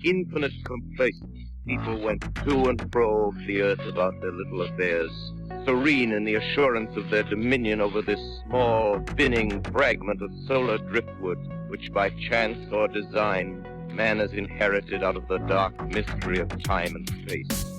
infinite complacence, people went to and fro over the earth about their little affairs, serene in the assurance of their dominion over this small, spinning fragment of solar driftwood, which by chance or design man has inherited out of the dark mystery of time and space.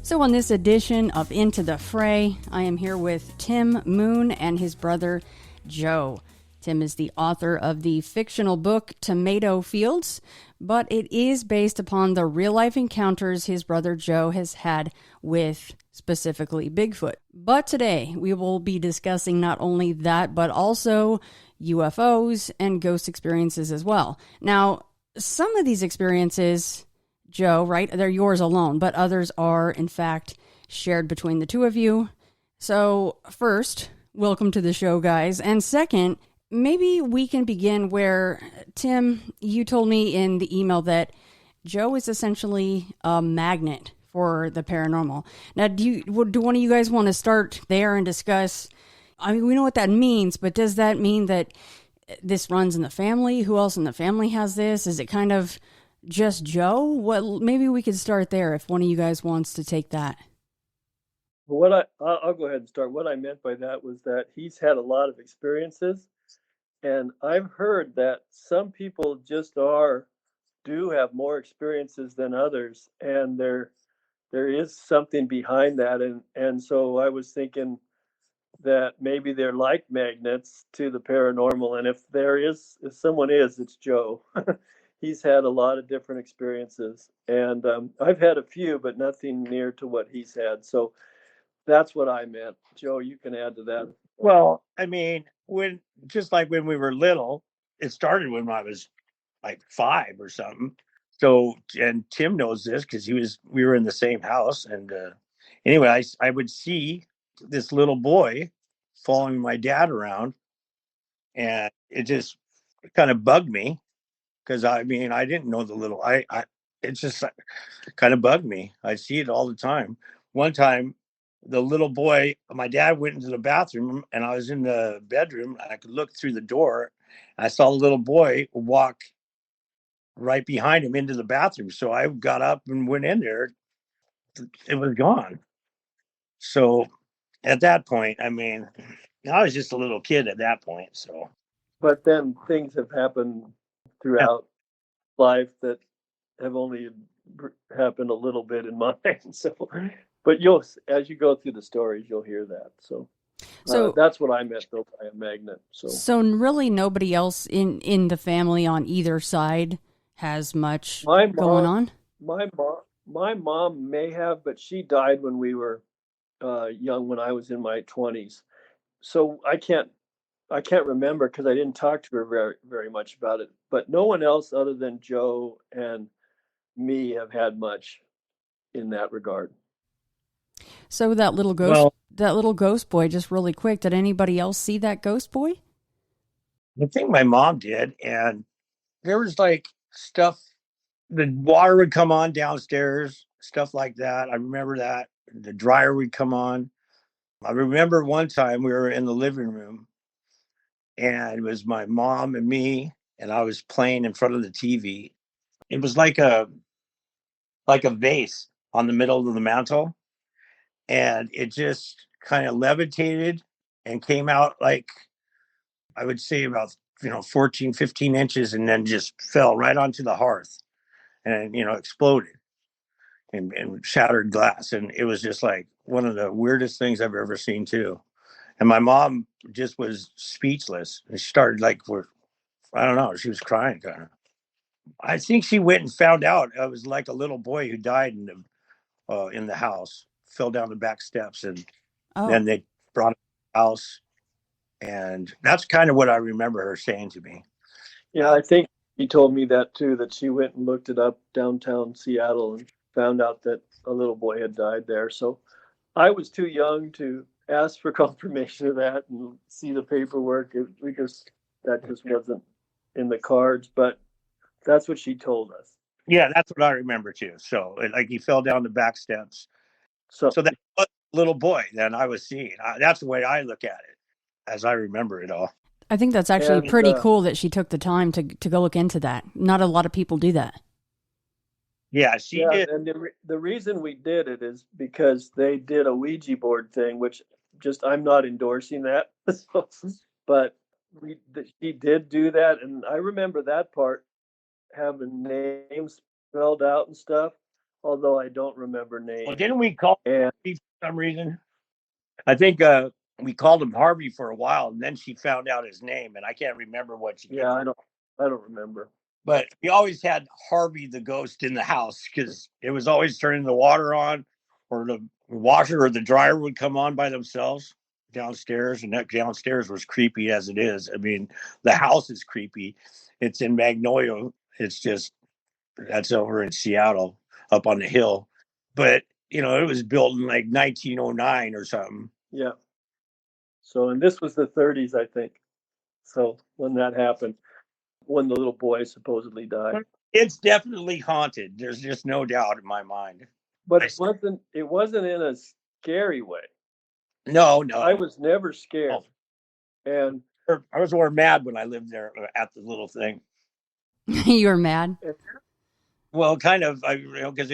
So on this edition of Into the Fray, I am here with Tim Moon and his brother Joe. Tim is the author of the fictional book Tomato Fields, but it is based upon the real-life encounters his brother Joe has had with specifically Bigfoot. But today we will be discussing not only that, but also UFOs and ghost experiences as well. Now, some of these experiences, Joe, right, they're yours alone, but others are, in fact, shared between the two of you. So, first, welcome to the show, guys. And second, maybe we can begin where, Tim, you told me in the email that Joe is essentially a magnet for the paranormal. Now, do one of you guys want to start there and discuss, I mean, we know what that means, but does that mean that this runs in the family? Who else in the family has this? Is it kind of just Joe? Well, maybe we could start there if one of you guys wants to take that. I'll go ahead and start. What I meant by that was that he's had a lot of experiences, and I've heard that some people just do have more experiences than others, and there is something behind that, and so I was thinking that maybe they're like magnets to the paranormal, and if someone is, it's Joe. He's had a lot of different experiences, and I've had a few, but nothing near to what he's had. So that's what I meant. Joe, you can add to that. Well, I mean, when we were little, it started when I was like 5 or something. So, and Tim knows this because we were in the same house. And anyway, I would see this little boy following my dad around, and it just kind of bugged me. Because I mean, I didn't know it just kind of bugged me. I see it all the time. One time, the little boy, my dad went into the bathroom, and I was in the bedroom. And I could look through the door. And I saw the little boy walk right behind him into the bathroom. So I got up and went in there. It was gone. So at that point, I mean, I was just a little kid at that point. So, but then things have happened throughout life that have only happened a little bit in mine. So, but as you go through the stories, you'll hear that. So that's what I meant though by a magnet. So really nobody else in the family on either side has much going on? My mom may have, but she died when we were young, when I was in my 20s. So I can't remember because I didn't talk to her very, very much about it. But no one else other than Joe and me have had much in that regard. So that little ghost boy, just really quick, did anybody else see that ghost boy? I think my mom did, and there was like stuff. The water would come on downstairs, stuff like that. I remember that. The dryer would come on. I remember one time we were in the living room, and it was my mom and me, and I was playing in front of the TV. It was like a vase on the middle of the mantle, and it just kind of levitated and came out like, I would say about 14, 15 inches, and then just fell right onto the hearth and exploded and shattered glass. And it was just like one of the weirdest things I've ever seen too. And my mom just was speechless. And she started I don't know, she was crying kind of. I think she went and found out it was like a little boy who died in the house, fell down the back steps, and Oh, then they brought him to the house. And that's kind of what I remember her saying to me. Yeah, I think he told me that too, that she went and looked it up downtown Seattle and found out that a little boy had died there. So I was too young to ask for confirmation of that and see the paperwork. That just wasn't in the cards, but that's what she told us. Yeah, that's what I remember too. So, like, he fell down the back steps. So So that was a little boy that I was seeing. That's the way I look at it, as I remember it all. I think that's actually and pretty cool that she took the time to go look into that. Not a lot of people do that. Yeah, she yeah, did. and the reason we did it is because they did a Ouija board thing, which just I'm not endorsing that. But she did do that, and I remember that part, having names spelled out and stuff, although I don't remember Well, names. didn't we call And Harvey for some reason? I think we called him Harvey for a while, and then she found out his name, and I can't remember what she yeah, gave him. I don't remember. But we always had Harvey the ghost in the house because it was always turning the water on, or the washer or the dryer would come on by themselves downstairs, and that downstairs was creepy as it is. I mean, the house is creepy. It's in Magnolia. It's just, that's over in Seattle, up on the hill. But it was built in like 1909 or something. Yeah. So, and this was the 30s, I think. So when that happened, when the little boy supposedly died. It's definitely haunted. There's just no doubt in my mind. But it wasn't in a scary way. No. I was never scared. Oh. And I was more mad when I lived there at the little thing. You were mad? Well, kind of, because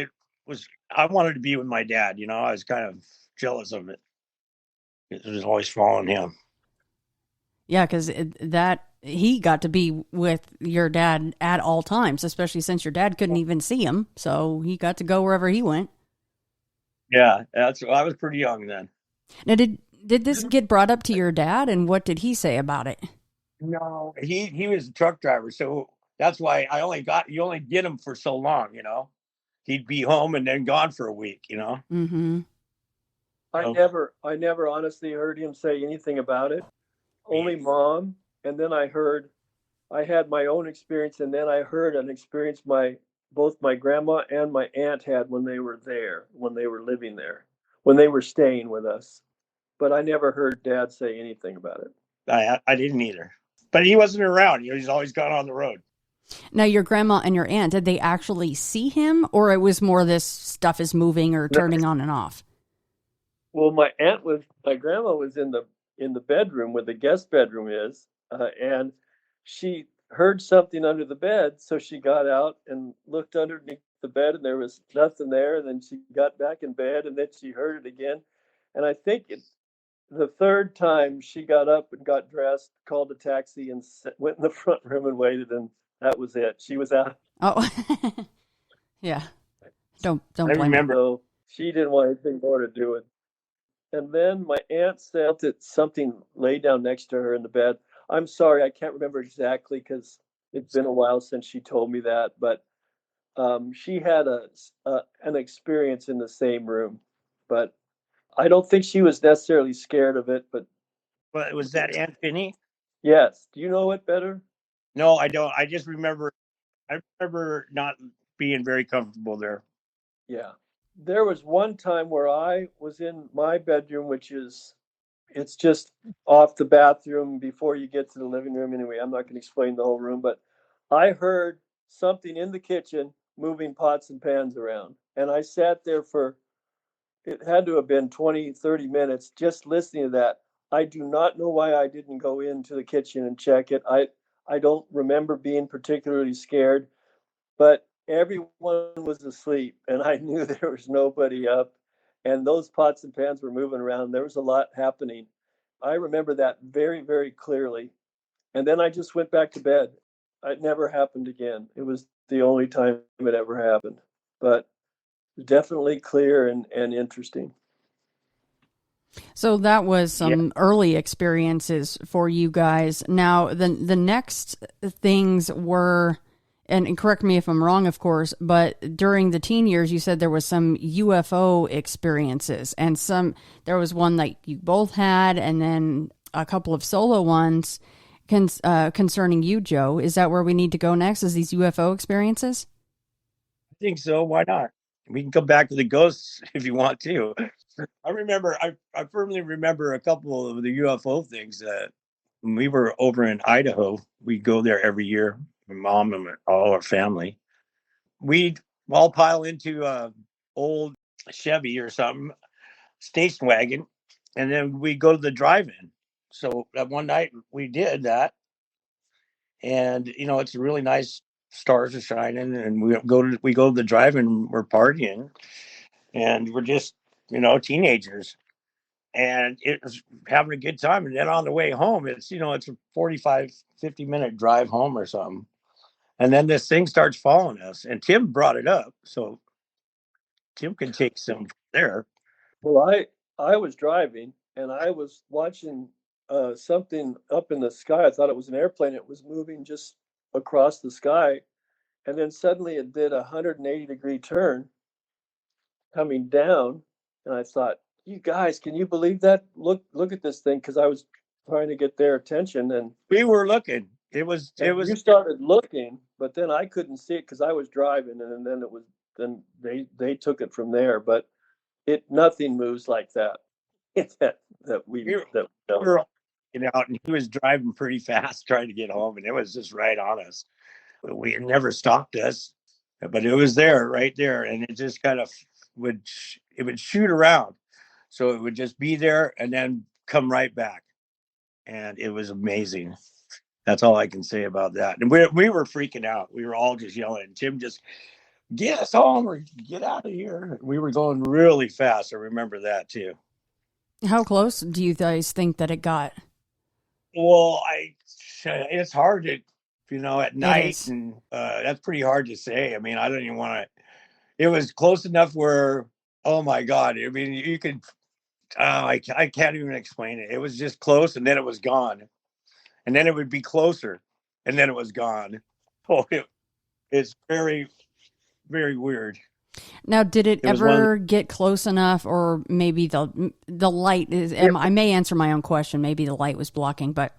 I wanted to be with my dad. I was kind of jealous of it. It was always following him. Yeah, because he got to be with your dad at all times, especially since your dad couldn't even see him. So he got to go wherever he went. Yeah, I was pretty young then. Now, did this get brought up to your dad, and what did he say about it? No, he was a truck driver, so that's why you only get him for so long. He'd be home and then gone for a week. Mm-hmm. I never honestly heard him say anything about it. Only Mom, and then I had my own experience, and then I heard an experience both my grandma and my aunt had when they were living there, when they were staying with us. But I never heard Dad say anything about it. I didn't either. But he wasn't around. He's always gone on the road. Now, your grandma and your aunt, did they actually see him, or it was more this stuff is moving or turning on and off? Well, my grandma was in the bedroom where the guest bedroom is, and she heard something under the bed, so she got out and looked underneath the bed, and there was nothing there. And then she got back in bed, and then she heard it again. And I think the third time she got up and got dressed, called a taxi, and went in the front room and waited, and that was it. She was out. Oh, yeah. Don't blame remember. her. So she didn't want anything more to do with it. And then my aunt said that something lay down next to her in the bed. I'm sorry, I can't remember exactly because it's been a while since she told me that, but she had an experience in the same room. But I don't think she was necessarily scared of it. But was that Aunt Finny? Yes. Do you know it better? No, I don't. I remember not being very comfortable there. Yeah. There was one time where I was in my bedroom, it's just off the bathroom before you get to the living room. Anyway, I'm not going to explain the whole room, but I heard something in the kitchen moving pots and pans around. And I sat there it had to have been 20, 30 minutes just listening to that. I do not know why I didn't go into the kitchen and check it. I don't remember being particularly scared, but everyone was asleep, and I knew there was nobody up, and those pots and pans were moving around. There was a lot happening. I remember that very, very clearly. And then I just went back to bed. It never happened again. It was the only time it ever happened, but definitely clear and interesting. So that was some early experiences for you guys. Now, the next things were and correct me if I'm wrong, of course, but during the teen years, you said there was some UFO experiences, and there was one that you both had, and then a couple of solo ones concerning you, Joe. Is that where we need to go next? Is these UFO experiences? I think so. Why not? We can come back to the ghosts if you want to. I firmly remember a couple of the UFO things that when we were over in Idaho, we go there every year, my mom and all our family. We'd all pile into a old Chevy or something, station wagon, and then we go to the drive-in. So that one night we did that, and it's really nice. Stars are shining, and we go to the drive-in. We're partying, and we're just teenagers, and it was having a good time. And then on the way home, it's a 45-50 minute drive home or something. And then this thing starts following us, and Tim brought it up, so Tim can take some there. Well, I was driving and I was watching something up in the sky. I thought it was an airplane. It was moving just across the sky, and then suddenly it did a 180-degree turn coming down, and I thought, "You guys, can you believe that? Look at this thing!" Because I was trying to get their attention, and We were looking. you started looking, but then I couldn't see it because I was driving, and then they took it from there. But nothing moves like that. That we we were, that we were all out, and he was driving pretty fast trying to get home, and it was just right on us. It never stopped us, but it was there, right there, and it just kind of would shoot around, so it would just be there and then come right back, and it was amazing. That's all I can say about that. And we were freaking out. We were all just yelling. Tim just get us home or get out of here. We were going really fast. I remember that too. How close do you guys think that it got? Well, it's hard to, at night, is. and that's pretty hard to say. I mean, I don't even want to. It was close enough where, oh my God! I mean, you could. I can't even explain it. It was just close, and then it was gone, and then it would be closer, and then it was gone. Oh, it's very, very weird. Now, did it It was one of ever get close enough, or maybe the light is? I may answer my own question. Maybe the light was blocking, but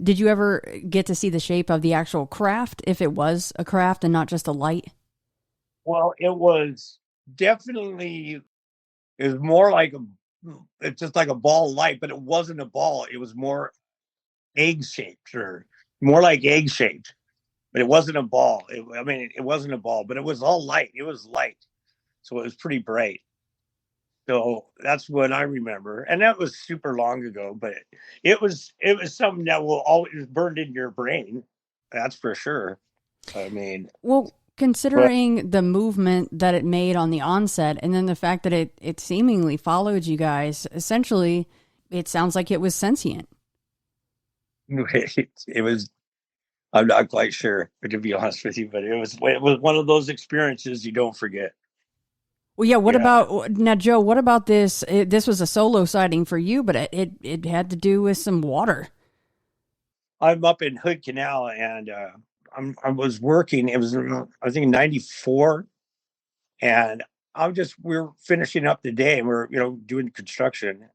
did you ever get to see the shape of the actual craft, if it was a craft and not just a light? Well, it was definitely. It was more like it's just like a ball light, but it wasn't a ball. It was more egg shaped, or more like egg shaped, but it wasn't a ball. It wasn't a ball, but it was all light. It was light, so it was pretty bright. So that's what I remember, and that was super long ago. But it was something that will always burned in your brain. That's for sure. I mean, Well, but considering the movement that it made on the onset, and then the fact that it seemingly followed you guys, essentially, it sounds like it was sentient. it was. I'm not quite sure, to be honest with you, but it was one of those experiences you don't forget. Well, yeah. What Yeah, about now, Joe? What about this? This was a solo sighting for you, but it had to do with some water. I'm up in Hood Canal, and I was working. It was I think '94, and we're finishing up the day, and we're doing construction,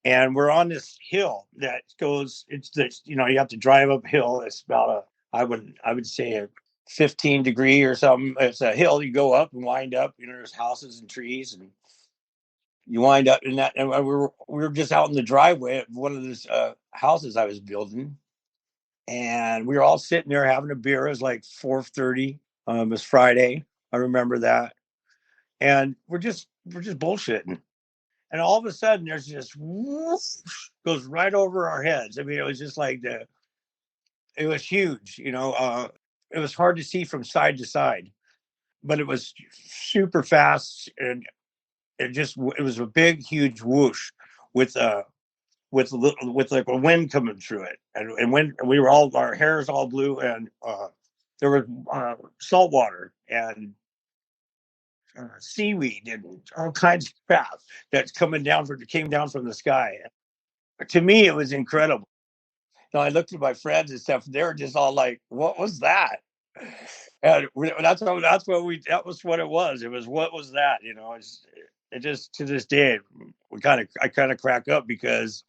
and we're on this hill that goes. It's this you have to drive uphill. It's about I would say a 15-degree or something. It's a hill you go up and wind up. There's houses and trees, and you wind up in that. And we were just out in the driveway of one of those houses I was building, and we were all sitting there having a beer. It was like 4:30. It was Friday. I remember that, and we're just bullshitting. And all of a sudden, there's just whoosh, goes right over our heads. I mean, it was just like it was huge. It was hard to see from side to side, but it was super fast, and it was a big, huge whoosh with with like a wind coming through it, and when we were all our hair's all blue, and there was salt water and seaweed and all kinds of crap that's came down from the sky. To me, it was incredible. I looked at my friends and stuff. They were just all like, "What was that?" And that was what it was. It was, what was that? It just, to this day, I kind of crack up because,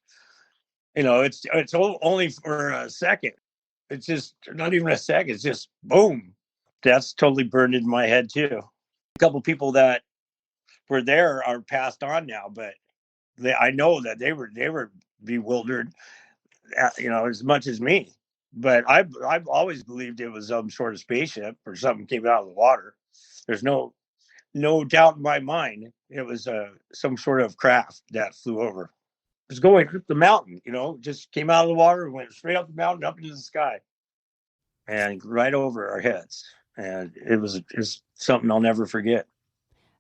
it's only for a second. It's just not even a second. It's just boom. That's totally burned in my head too. A couple people that were there are passed on now, but I know that they were bewildered, as much as me. But I've always believed it was some sort of spaceship or something came out of the water. There's no doubt in my mind it was some sort of craft that flew over. It was going up the mountain, just came out of the water and went straight up the mountain, up into the sky, and right over our heads. And it's something I'll never forget.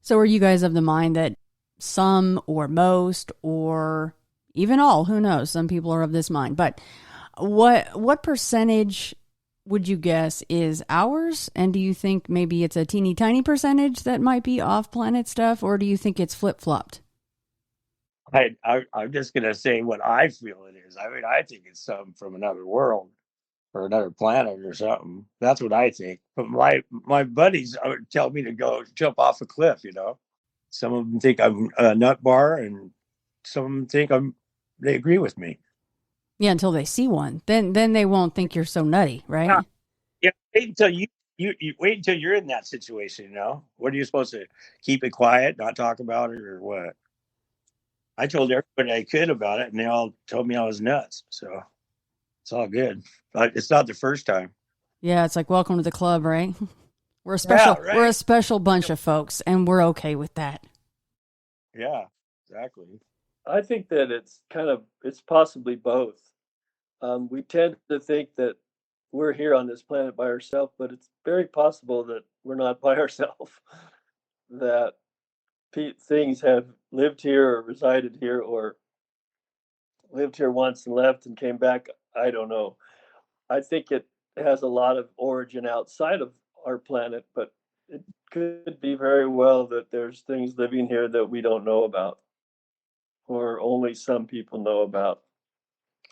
So are you guys of the mind that some or most or even all, who knows, some people are of this mind, but what percentage would you guess is ours? And do you think maybe it's a teeny tiny percentage that might be off planet stuff, or do you think it's flip flopped? I'm just gonna say what I feel it is. I mean, I think it's something from another world or another planet or something. That's what I think. But my buddies tell me to go jump off a cliff. Some of them think I'm a nut bar, and some of them think they agree with me. Yeah, until they see one, then they won't think you're so nutty, right? Yeah. Wait until you wait until you're in that situation. What are you supposed to keep it quiet, not talk about it, or what? I told everybody I could about it, and they all told me I was nuts. So it's all good. But it's not the first time. Yeah, it's like welcome to the club, right? We're a special Yeah, right. We're a special bunch of folks, and we're okay with that. Yeah, exactly. I think that it's possibly both. We tend to think that we're here on this planet by ourselves, but it's very possible that we're not by ourselves. That things have lived here or resided here or lived here once and left and came back. I don't know. I think it has a lot of origin outside of our planet, but it could be very well that there's things living here that we don't know about or only some people know about.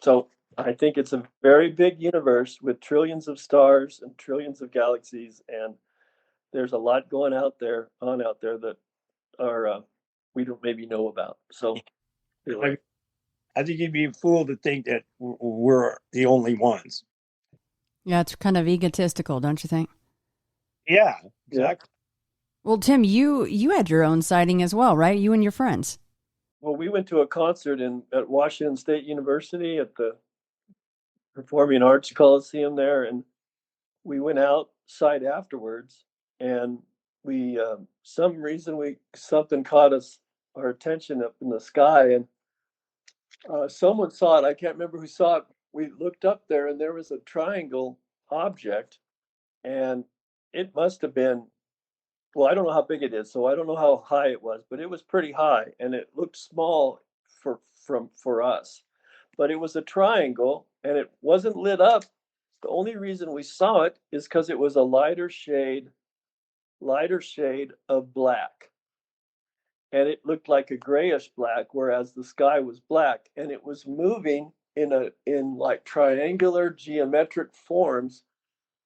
So I think it's a very big universe with trillions of stars and trillions of galaxies, and there's a lot going out there that are we don't maybe know about. So I think you'd be a fool to think that we're the only ones. Yeah, it's kind of egotistical, don't you think? Yeah, exactly. Well, Tim, you had your own sighting as well, right? You and your friends. Well, we went to a concert at Washington State University at the Performing Arts Coliseum there, and we went outside afterwards, and we some reason something caught our attention up in the sky, and someone saw it. I can't remember who saw it. We looked up there, and there was a triangle object, and it must have been, well, I don't know how big it is, so I don't know how high it was, but it was pretty high, and it looked small for us. But it was a triangle, and it wasn't lit up. The only reason we saw it is because it was a lighter shade of black, and it looked like a grayish black, whereas the sky was black, and it was moving in like triangular geometric forms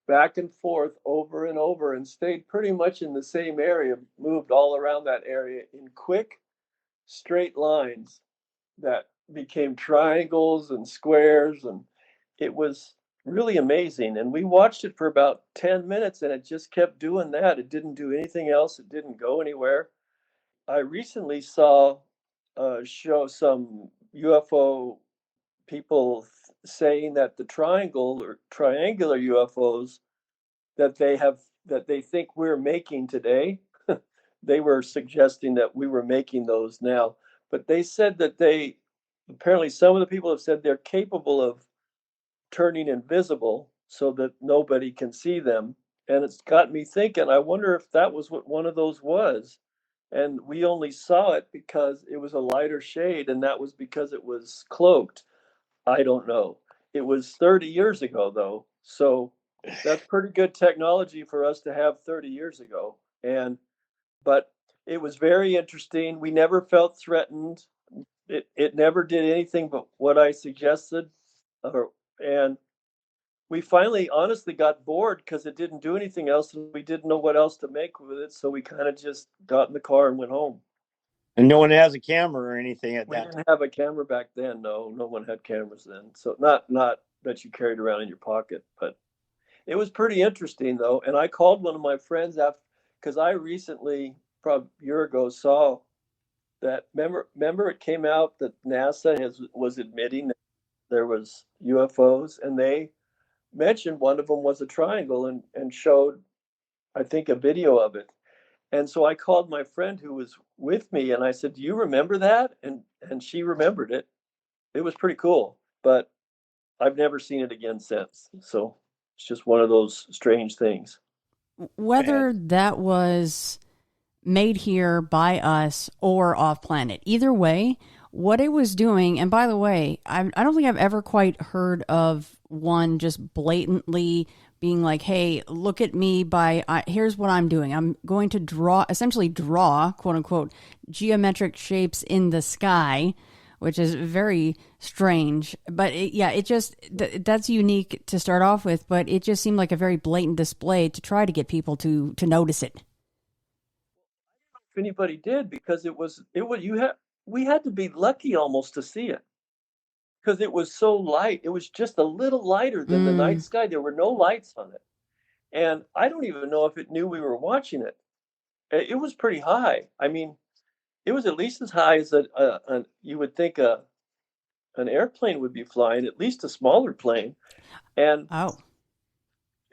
back and forth over and over and stayed pretty much in the same area, moved all around that area in quick, straight lines that became triangles and squares. And it was really amazing. And we watched it for about 10 minutes and it just kept doing that. It didn't do anything else, it didn't go anywhere. I recently saw show some UFO people saying that the triangle or triangular UFOs that they think we're making today. They were suggesting that we were making those now, but they said that they apparently some of the people have said they're capable of turning invisible so that nobody can see them. And it's got me thinking, I wonder if that was what one of those was. And we only saw it because it was a lighter shade, and that was because it was cloaked. I don't know. It was 30 years ago, though. So that's pretty good technology for us to have 30 years ago. But it was very interesting. We never felt threatened. It never did anything but what I suggested. And we finally honestly got bored because it didn't do anything else, and we didn't know what else to make with it. So we kind of just got in the car and went home. And no one has a camera or anything at We that time. didn't have a camera back then. No, no one had cameras then. So not that you carried around in your pocket, but it was pretty interesting though. And I called one of my friends after, because I recently, probably a year ago, saw that. Remember it came out that NASA was admitting that there was UFOs, and they mentioned one of them was a triangle, and showed, I think, a video of it. And so I called my friend who was with me, and I said, "Do you remember that?" And she remembered it. It was pretty cool, but I've never seen it again since. So it's just one of those strange things. Whether that was made here by us or off planet, either way, what it was doing, and by the way, I don't think I've ever quite heard of one just blatantly being like, hey, look at me here's what I'm doing. I'm going to essentially draw, quote unquote, geometric shapes in the sky, which is very strange. But that's unique to start off with, but it just seemed like a very blatant display to try to get people to notice it. If anybody did, because we had to be lucky almost to see it, because it was so light. It was just a little lighter than the night sky. There were no lights on it. And I don't even know if it knew we were watching it. It was pretty high. I mean, it was at least as high as you would think an airplane would be flying, at least a smaller plane. And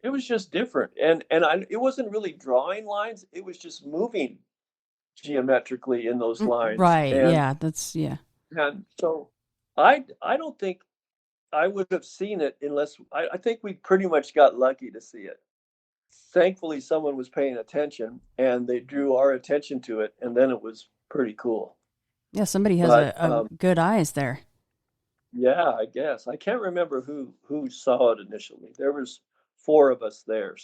it was just different. And it wasn't really drawing lines. It was just moving geometrically in those lines. Right. And so I don't think I would have seen it unless I think we pretty much got lucky to see it. Thankfully, someone was paying attention, and they drew our attention to it, and then it was pretty cool. Yeah, somebody has a good eyes there. Yeah, I guess. I can't remember who saw it initially. There was 4 of us there,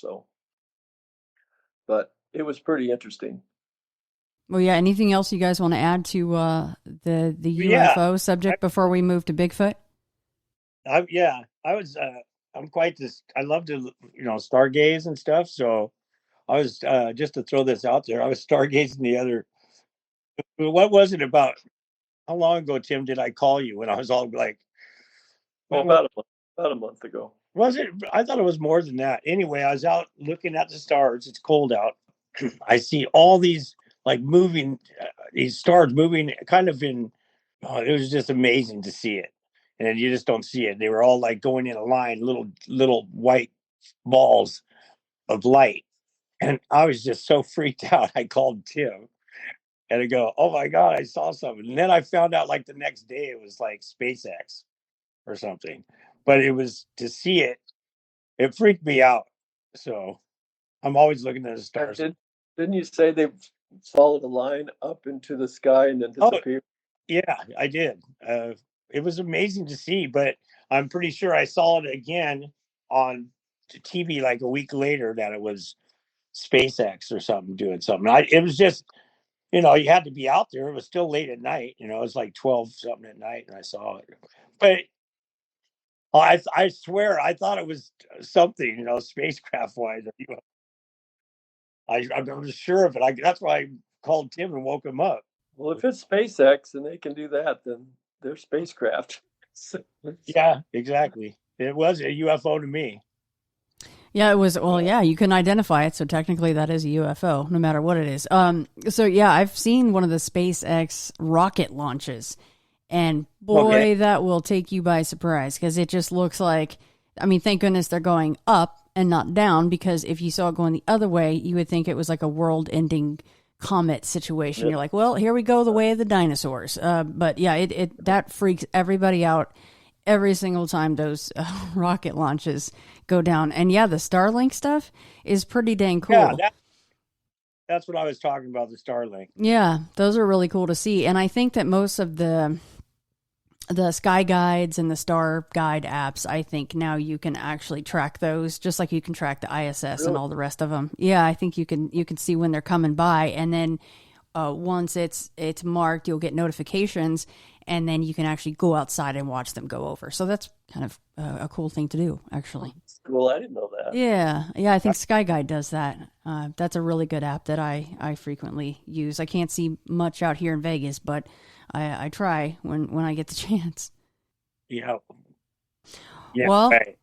but it was pretty interesting. Well, yeah. Anything else you guys want to add to the UFO subject before we move to Bigfoot? I'm quite this. I love to stargaze and stuff. So I was just to throw this out there. I was stargazing the other. What was it about? How long ago, Tim, did I call you when I was all like? Well, about a month ago. Was it? I thought it was more than that. Anyway, I was out looking at the stars. It's cold out. I see all these moving, these stars moving kind of in. Oh, it was just amazing to see it. And then you just don't see it. They were all going in a line, little white balls of light. And I was just so freaked out. I called Tim and I go, "Oh my God, I saw something." And then I found out the next day it was SpaceX or something. But it was to see it, it freaked me out. So I'm always looking at the stars. Didn't you say they followed a line up into the sky and then disappeared? Yeah, I did. It was amazing to see, but I'm pretty sure I saw it again on TV a week later that it was SpaceX or something doing something. It was just, you had to be out there. It was still late at night. It was 12 something at night, and I saw it. But I swear I thought it was something, spacecraft wise. I'm sure of it. That's why I called Tim and woke him up. Well, if it's SpaceX and they can do that, then they're spacecraft. Yeah, exactly. It was a UFO to me. Yeah, it was. Well, yeah, you can identify it, so technically that is a UFO, no matter what it is. So yeah, I've seen one of the SpaceX rocket launches, and boy, that will take you by surprise because it just looks like. I mean, thank goodness they're going up and not down, because if you saw it going the other way, you would think it was like a world-ending comet situation. Yep. You're like, well, here we go, the way of the dinosaurs. But yeah, it that freaks everybody out every single time those rocket launches go down. And yeah, the Starlink stuff is pretty dang cool. Yeah, that's what I was talking about, the Starlink. Yeah, those are really cool to see. And I think that most of the Sky Guides and the Star Guide apps, I think now you can actually track those, just like you can track the ISS and all the rest of them. Yeah, I think you can see when they're coming by, and then once it's marked, you'll get notifications, and then you can actually go outside and watch them go over. So that's kind of a cool thing to do, actually. cool. I didn't know that. Yeah, I think Sky Guide does that. That's a really good app that I frequently use. I can't see much out here in Vegas, but I try when I get the chance. Yeah. Yeah. Well, Right.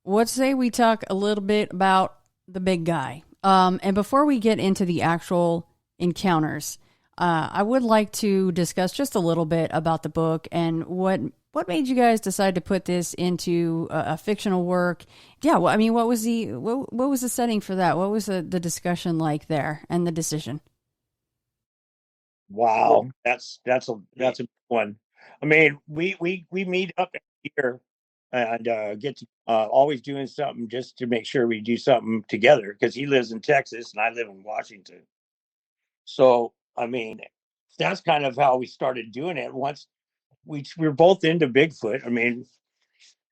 let's say we talk a little bit about the big guy. And before we get into the actual encounters, I would like to discuss just a little bit about the book and what made you guys decide to put this into a fictional work. Yeah, well, I mean, what was the setting for that? What was the discussion like there and the decision? Wow. That's a big one. I mean, we meet up here and get to always doing something just to make sure we do something together because he lives in Texas and I live in Washington. So, I mean, that's kind of how we started doing it. Once we were both into Bigfoot. I mean,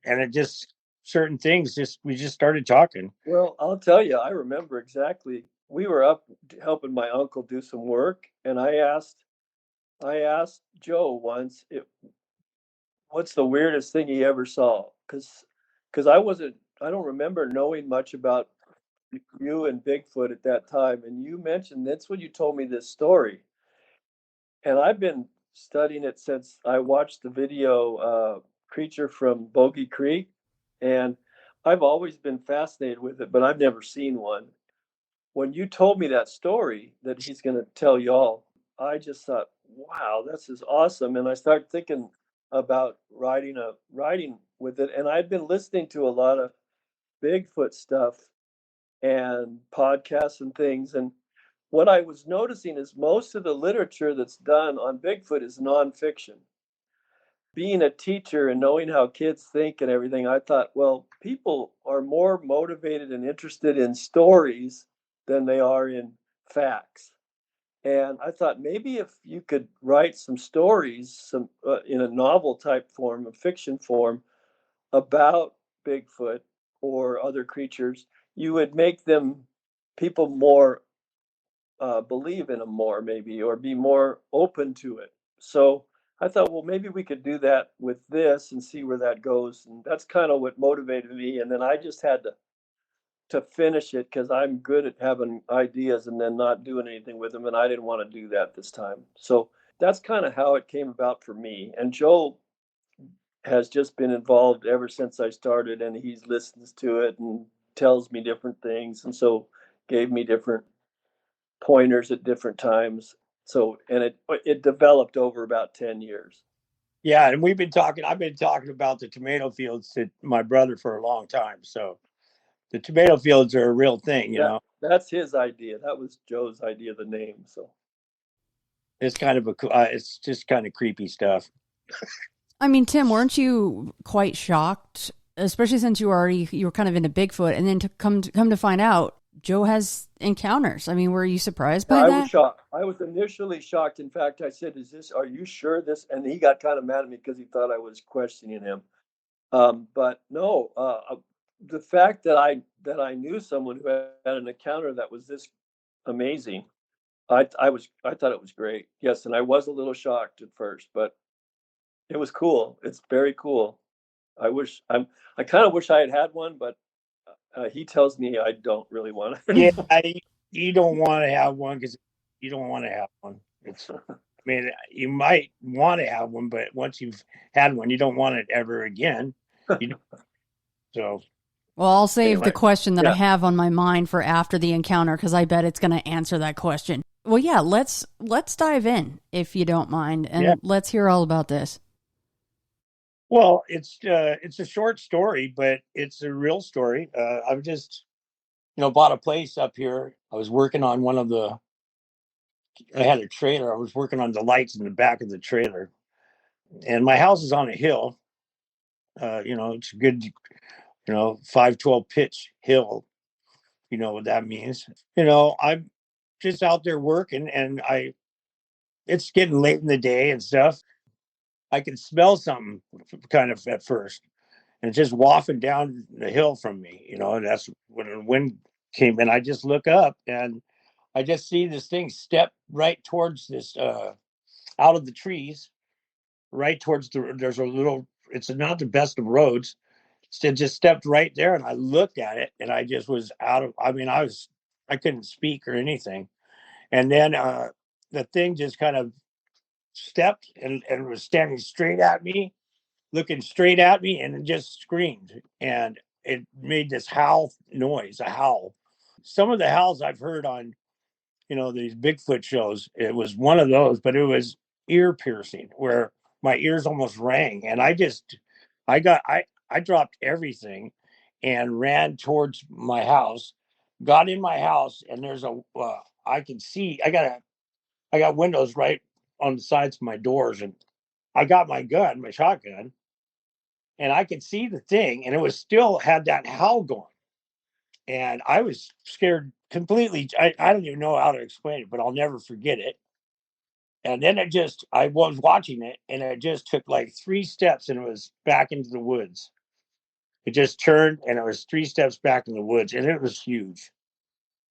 and it just certain things we just started talking. Well, I'll tell you, I remember exactly. We were up helping my uncle do some work, and I asked Joe once, what's the weirdest thing he ever saw? Because I don't remember knowing much about you and Bigfoot at that time. And you mentioned that's when you told me this story. And I've been studying it since I watched the video Creature from Bogey Creek. And I've always been fascinated with it, but I've never seen one. When you told me that story that he's going to tell y'all, I just thought, wow, this is awesome. And I started thinking about writing with it. And I'd been listening to a lot of Bigfoot stuff and podcasts and things. And what I was noticing is most of the literature that's done on Bigfoot is nonfiction. Being a teacher and knowing how kids think and everything, I thought, well, people are more motivated and interested in stories than they are in facts. And I thought maybe if you could write some stories, some in a novel type form, a fiction form, about Bigfoot or other creatures, you would make them people more believe in them more, maybe, or be more open to it. So I thought, well, maybe we could do that with this and see where that goes. And that's kind of what motivated me. And then I just had to finish it because I'm good at having ideas and then not doing anything with them. And I didn't want to do that this time. So that's kind of how it came about for me. And Joe has just been involved ever since I started, and he listens to it and tells me different things. And so gave me different pointers at different times. So, and it developed over about 10 years. Yeah, and I've been talking about the tomato fields to my brother for a long time. So the tomato fields are a real thing, you know. That's his idea. That was Joe's idea, the name. So It's kind of it's just kind of creepy stuff. I mean, Tim, weren't you quite shocked, especially since you were kind of into Bigfoot, and then to come to find out Joe has encounters? I mean, were you surprised by that? I was shocked. I was initially shocked. In fact, I said, are you sure this? And he got kind of mad at me because he thought I was questioning him. But no, the fact that I knew someone who had an encounter that was this amazing, I thought it was great. Yes, and I was a little shocked at first, but it was cool. It's very cool. I kind of wish I had one, but he tells me I don't really want to. Yeah, you don't want to have one because you don't want to have one. I mean, you might want to have one, but once you've had one, you don't want it ever again. So, well, I'll save Anyway, the question that I yeah. have on my mind for after the encounter because I bet it's going to answer that question. Well, yeah, let's dive in if you don't mind, and let's hear all about this. Well, it's a short story, but it's a real story. I've just bought a place up here. I was working on I had a trailer. I was working on the lights in the back of the trailer, and my house is on a hill. It's a good 512 pitch hill. You know what that means. I'm just out there working, and it's getting late in the day and stuff. I can smell something kind of at first, and it's just wafting down the hill from me, and that's when the wind came in. I just look up and I just see this thing step right towards this, out of the trees, right towards there's a little, it's not the best of roads. just stepped right there, and I looked at it, and I just was out of. I mean, I couldn't speak or anything, and then the thing just kind of stepped and was standing straight at me, looking straight at me, and it just screamed, and it made this howl noise, a howl. Some of the howls I've heard on, these Bigfoot shows, it was one of those, but it was ear piercing where my ears almost rang. And I dropped everything and ran towards my house, got in my house, and I can see, I got windows right on the sides of my doors, and I got my shotgun, and I could see the thing, and it was still had that howl going. And I was scared completely. I don't even know how to explain it, but I'll never forget it. And then I was watching it, and it just took like 3 steps, and it was back into the woods. It just turned, and it was 3 steps back in the woods, and it was huge.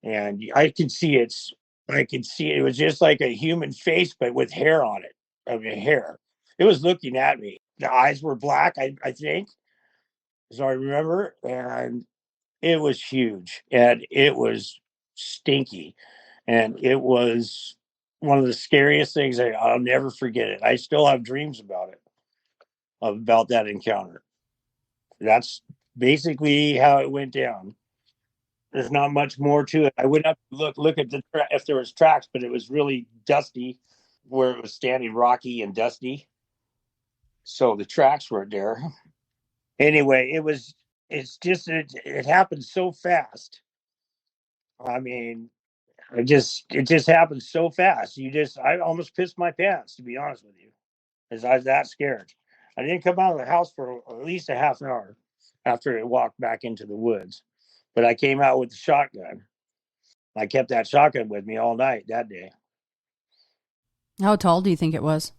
And I could see it was just like a human face, but with hair on it. I mean, hair. It was looking at me. The eyes were black, I think, as I remember, and it was huge, and it was stinky, and it was one of the scariest things. I'll never forget it. I still have dreams about that encounter. That's basically how it went down. There's not much more to it. I went up to look at if there was tracks, but it was really dusty where it was standing, rocky and dusty. So the tracks weren't there. Anyway, it happened so fast. I mean, it just happened so fast. I almost pissed my pants, to be honest with you, because I was that scared. I didn't come out of the house for at least a half an hour after I walked back into the woods, but I came out with the shotgun. I kept that shotgun with me all night that day. How tall do you think it was?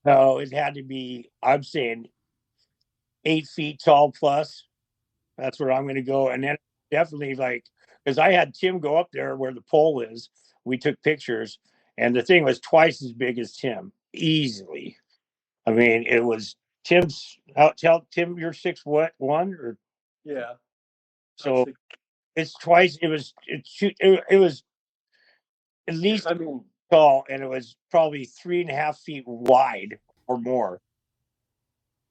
So it had to be, I'm saying, 8 feet tall plus. That's where I'm going to go. And then definitely because I had Tim go up there where the pole is. We took pictures, and the thing was twice as big as Tim, easily. I mean, it was tell Tim you're 6'1" or Yeah. so it's twice. It was at least tall, and it was probably 3.5 feet wide or more.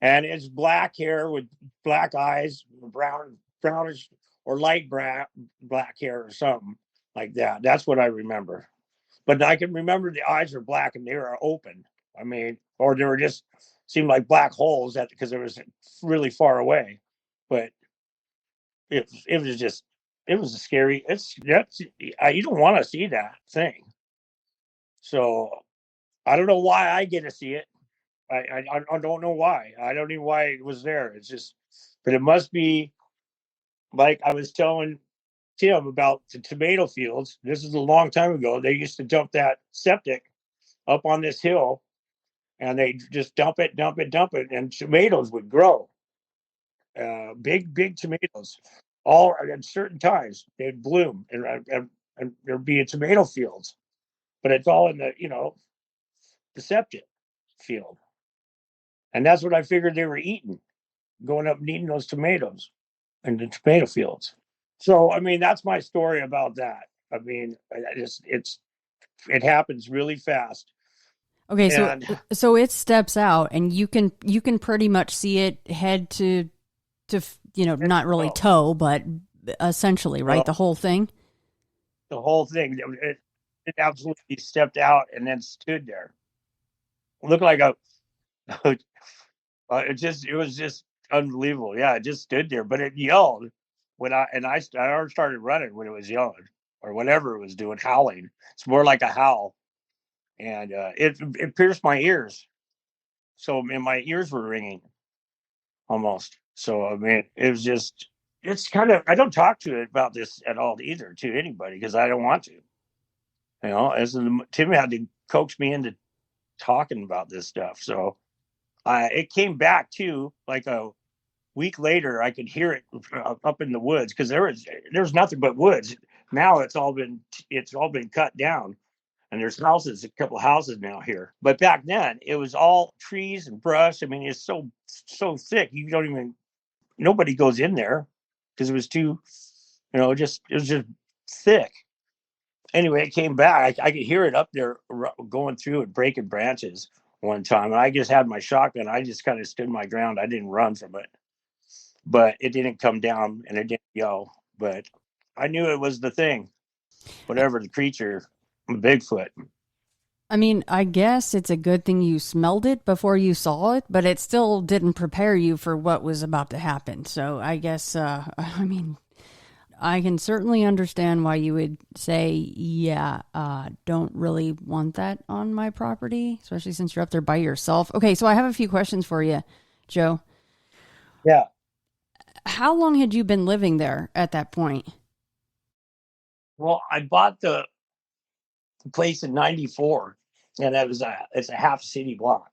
And it's black hair with black eyes, brownish or light black hair or something like that. That's what I remember. But I can remember the eyes were black and they were open. I mean, or they were just seemed like black holes because it was really far away. But it was a scary. You don't want to see that thing. So I don't know why I get to see it. I don't know why. I don't know why it was there. It's just, but it must be like I was telling Tim about the tomato fields. This is a long time ago. They used to dump that septic up on this hill, and they just dump it, and tomatoes would grow. Big tomatoes. All at certain times they'd bloom, and there'd be tomato fields, but it's all in the septic field, and that's what I figured they were eating, going up and eating those tomatoes in the tomato fields. So I mean, that's my story about that. I mean, it happens really fast. Okay, so it steps out, and you can pretty much see it head to not really toe, but essentially, right, the whole thing. The whole thing. It absolutely stepped out and then stood there. It looked like it was just unbelievable. Yeah, it just stood there, but it yelled I started running when it was yelling or whatever it was doing, howling. It's more like a howl, and it pierced my ears. So and my ears were ringing almost. So I mean, it's kind of, I don't talk to it about this at all either to anybody because I don't want to. As Tim had to coax me into talking about this stuff. So it came back too, like a week later. I could hear it up in the woods because there was nothing but woods. Now it's all been cut down, and there's a couple houses now here. But back then it was all trees and brush. I mean, it's so thick you don't even nobody goes in there because it was too, it was just thick. Anyway, it came back. I could hear it up there going through and breaking branches one time. And I just had my shotgun. I just kind of stood my ground. I didn't run from it, but it didn't come down and it didn't yell. But I knew it was the thing, whatever the creature, Bigfoot. I mean, I guess it's a good thing you smelled it before you saw it, but it still didn't prepare you for what was about to happen. So I guess, I mean, I can certainly understand why you would say, yeah, don't really want that on my property, especially since you're up there by yourself. Okay, so I have a few questions for you, Joe. Yeah. How long had you been living there at that point? Well, I bought the place in '94, and it's a half city block,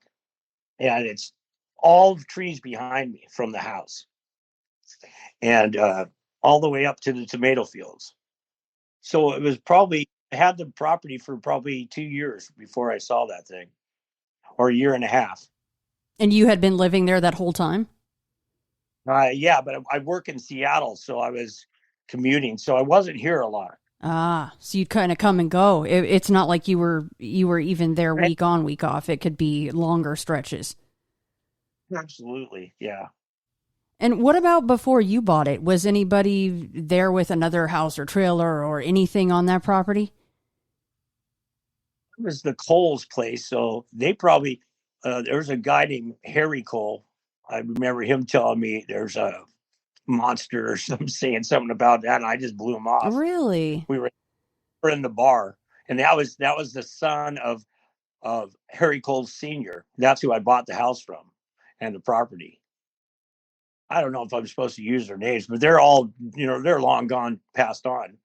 and it's all the trees behind me from the house, and all the way up to the tomato fields. So it was probably, I had the property for probably 2 years before I saw that thing, or a year and a half. And you had been living there that whole time? Yeah, but I work in Seattle, so I was commuting, so I wasn't here a lot. Ah, so you'd kind of come and go. It's not like you were even there week on, week off. It could be longer stretches. Absolutely, yeah. And what about before you bought it? Was anybody there with another house or trailer or anything on that property? It was the Cole's place, so they probably, there was a guy named Harry Cole. I remember him telling me there's a monster or something, saying something about that, and I just blew him off. Really? We were in the bar, and that was the son of Harry Cole Sr. That's who I bought the house from and the property. I don't know if I'm supposed to use their names, but they're all, they're long gone, passed on.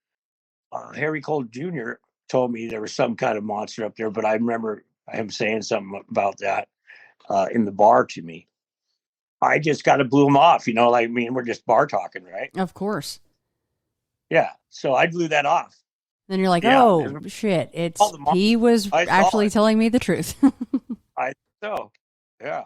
Harry Cole Jr. told me there was some kind of monster up there, but I remember him saying something about that in the bar to me. I just kind of blew him off, like, I mean, we're just bar talking, right? Of course. Yeah. So I blew that off. Then you're like, Yeah, oh, shit. He was actually telling me the truth. Yeah.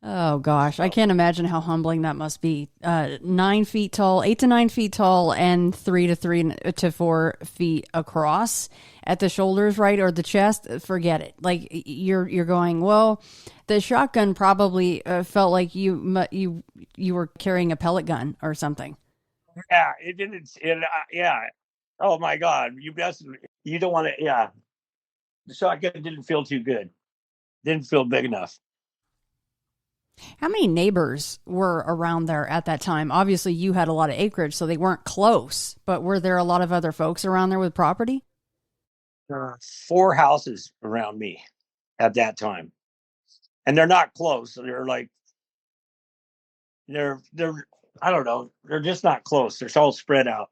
Oh, gosh. I can't imagine how humbling that must be. 9 feet tall, 8 to 9 feet tall, and 3 to 4 feet across at the shoulders, right? Or the chest. Forget it. Like, you're going, well, the shotgun probably felt like you were carrying a pellet gun or something. Yeah, it didn't. Yeah. Oh my God, you don't want to. Yeah, the shotgun didn't feel too good. Didn't feel big enough. How many neighbors were around there at that time? Obviously, you had a lot of acreage, so they weren't close. But were there a lot of other folks around there with property? 4 houses around me at that time, and they're not close. They're like they're I don't know. They're just not close. They're all spread out.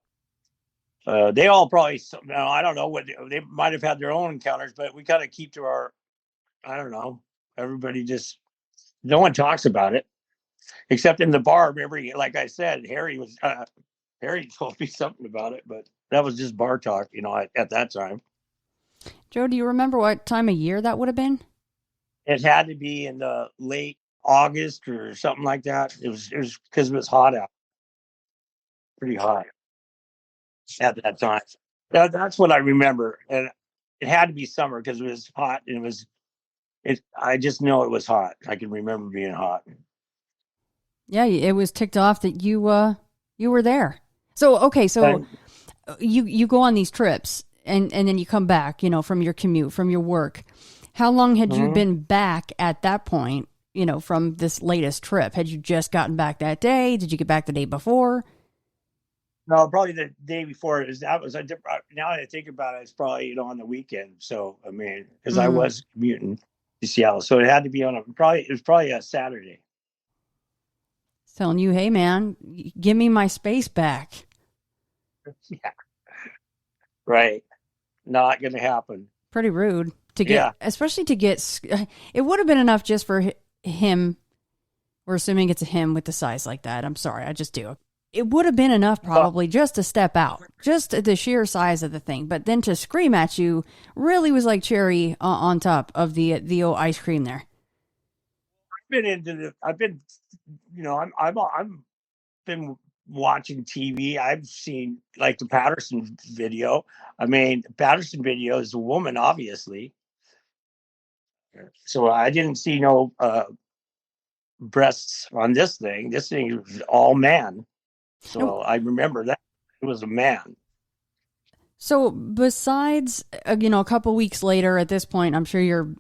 They all probably, I don't know what they might have had their own encounters, but we kind of keep to our, I don't know. Everybody just, no one talks about it except in the bar. Remember, like I said, Harry told me something about it, but that was just bar talk, at that time. Joe, do you remember what time of year that would have been? It had to be in the late August or something like that. It was because it was hot out, pretty hot at that time. That's what I remember, and it had to be summer because it was hot, and I just know it was hot. I can remember being hot. Yeah, it was ticked off that you were there. So okay, so you go on these trips and then you come back, from your commute, from your work. How long had you been back at that point, from this latest trip? Had you just gotten back that day? Did you get back the day before? No, probably the day before. Now that I think about it, it's probably, on the weekend. So, I mean, because I was commuting to Seattle. So it had to be it was probably a Saturday. Telling you, hey, man, give me my space back. Yeah. Right. Not going to happen. Pretty rude to get, especially to get, it would have been enough just for him. We're assuming it's a him with the size like that. I'm sorry. I just do. It would have been enough probably just to step out, just the sheer size of the thing. But then to scream at you really was like cherry on top of the old ice cream there. I'm been watching TV. I've seen like the Patterson video. I mean, the Patterson video is a woman, obviously. So I didn't see no breasts on this thing. This thing is all man. So I remember that it was a man. So besides, a couple weeks later, at this point, I'm sure your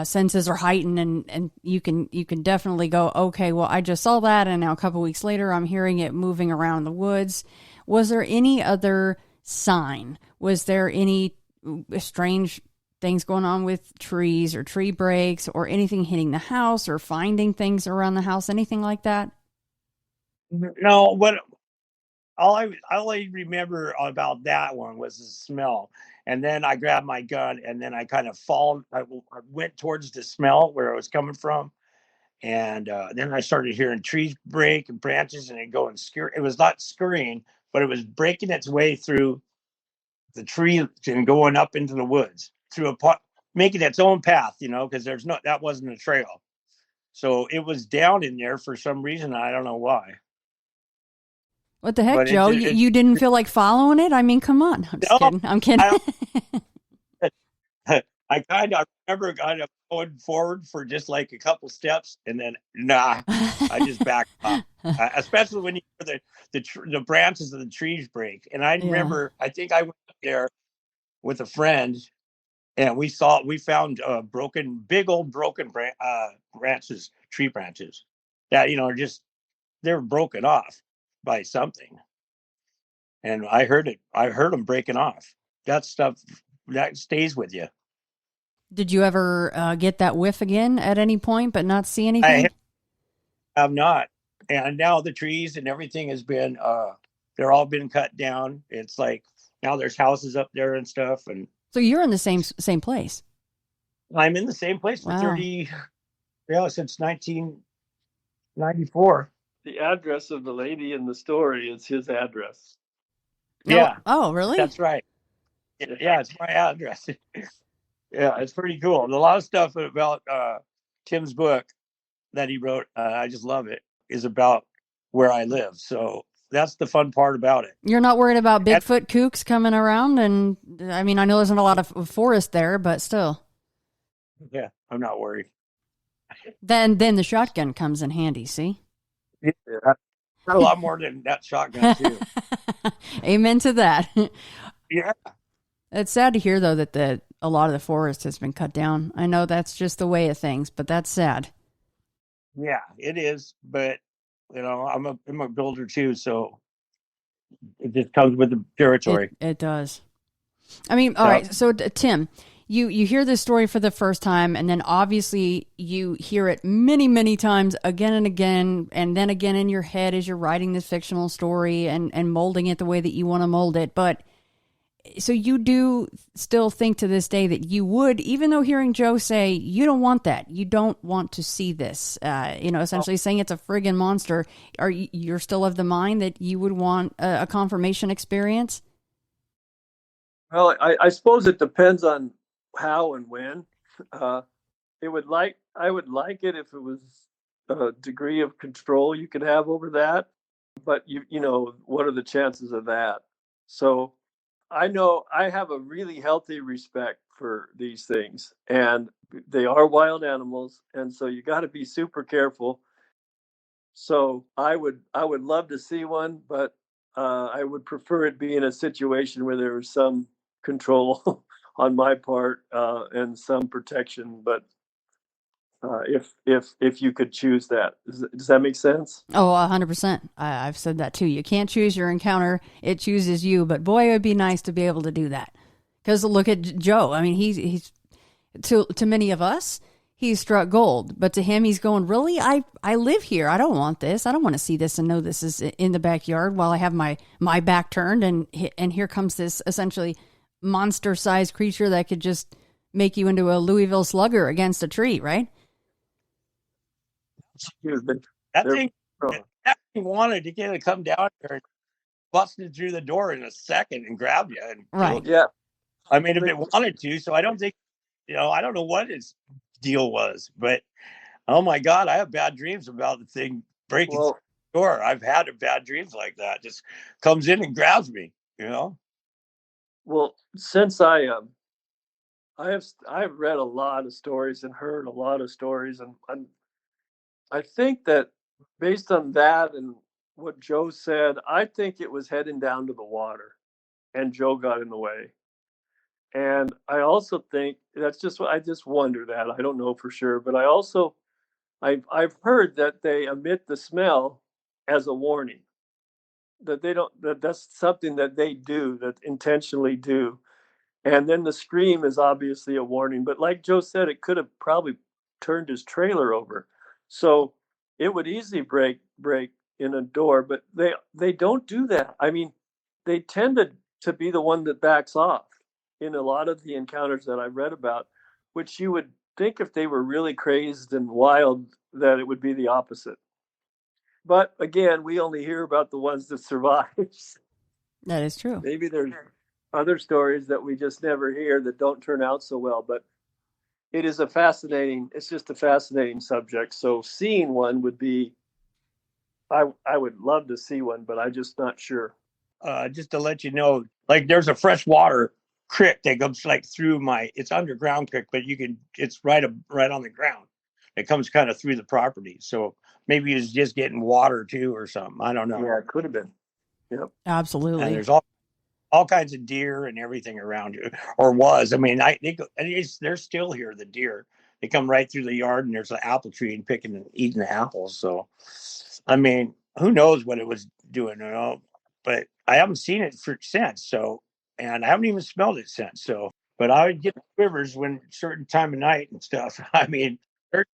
senses are heightened, and you can definitely go, okay, well, I just saw that, and now a couple weeks later, I'm hearing it moving around the woods. Was there any other sign? Was there any strange things going on with trees or tree breaks or anything hitting the house or finding things around the house, anything like that? No, what all I remember about that one was the smell. And then I grabbed my gun, and then I kind of I went towards the smell where it was coming from. And then I started hearing trees break and branches, and it go and scurry. It was not scurrying, but it was breaking its way through the tree and going up into the woods through making its own path, because that wasn't a trail. So it was down in there for some reason. I don't know why. What the heck, Joe? You didn't feel like following it? I mean, come on. I'm kidding. I remember kind of going forward for just like a couple steps, and then I just backed up. Especially when you hear the branches of the trees break. And I remember, I think I went up there with a friend, and we found big old broken branches, tree branches that they were broken off by something. And I heard them breaking off. That stuff that stays with you. Did you ever get that whiff again at any point, but not see anything? I have not. And now the trees and everything has been, they're all been cut down. It's like now there's houses up there and stuff. And so you're in the same place. I'm in the same place for since 1994. The address of the lady in the story is his address. Yeah. Oh, really? That's right. Yeah, it's my address. Yeah, it's pretty cool. And a lot of stuff about Tim's book that he wrote, I just love it, is about where I live. So that's the fun part about it. You're not worried about Bigfoot kooks coming around? And I mean, I know there's not a lot of forest there, but still. Yeah, I'm not worried. Then the shotgun comes in handy, see? Yeah, got a lot more than that shotgun, too. Amen to that. Yeah. It's sad to hear, though, that a lot of the forest has been cut down. I know that's just the way of things, but that's sad. Yeah, it is. But, I'm a builder, too, so it just comes with the territory. It does. I mean, all right, so Tim, you hear this story for the first time, and then obviously you hear it many, many times again and again, and then again in your head as you're writing this fictional story and molding it the way that you want to mold it. But so you do still think to this day that you would, even though hearing Joe say, you don't want that, you don't want to see this, essentially saying it's a friggin' monster, you're still of the mind that you would want a confirmation experience? Well, I suppose it depends on how and when. I would like it if it was a degree of control you could have over that. But what are the chances of that? So I know I have a really healthy respect for these things, and they are wild animals, and so you got to be super careful. So I would love to see one, but I would prefer it be in a situation where there was some control on my part and some protection. But if you could choose that, does that make sense? Oh, 100%. I've said that too. You can't choose your encounter; it chooses you. But boy, it would be nice to be able to do that. Because look at Joe. I mean, he's to many of us, he's struck gold. But to him, he's going, really? I live here. I don't want this. I don't want to see this and know this is in the backyard while I have my back turned. And here comes this essentially monster-sized creature that could just make you into a Louisville Slugger against a tree, right? That thing wanted to come down there and busted through the door in a second and grab you. And right. Yeah. I mean, if it wanted to, so I don't think, I don't know what its deal was, but oh my God, I have bad dreams about the thing breaking. Well, Sure, I've had bad dreams like that. Just comes in and grabs me, you know. Well, since I've read a lot of stories and heard a lot of stories, and I think that based on that and what Joe said, I think it was heading down to the water, and Joe got in the way. And I also think that's just what I just wonder that. I don't know for sure, but I've heard that they emit the smell as a warning, that they don't, that that's something that they do, that intentionally do. And then the scream is obviously a warning, but like Joe said, it could have probably turned his trailer over. So it would easily break in a door, but they don't do that. I mean, they tend to be the one that backs off in a lot of the encounters that I've read about, which you would think if they were really crazed and wild that it would be the opposite. But again, we only hear about the ones that survive. That is true. Maybe there's other stories that we just never hear that don't turn out so well, but it's just a fascinating subject. So seeing one would be, I would love to see one, but I'm just not sure. Just to let you know, like there's a freshwater creek that goes like through it's underground creek, but it's right on the ground. It comes kind of through the property. So maybe it's just getting water too or something. I don't know. Yeah, it could have been. Yep. Absolutely. And there's all kinds of deer and everything around you, or was. I mean, they're still here, the deer. They come right through the yard and there's an apple tree and picking and eating the apples. So, I mean, who knows what it was doing, you know? But I haven't seen it since. So, and I haven't even smelled it since. So, but I would get quivers when certain time of night and stuff. I mean, there's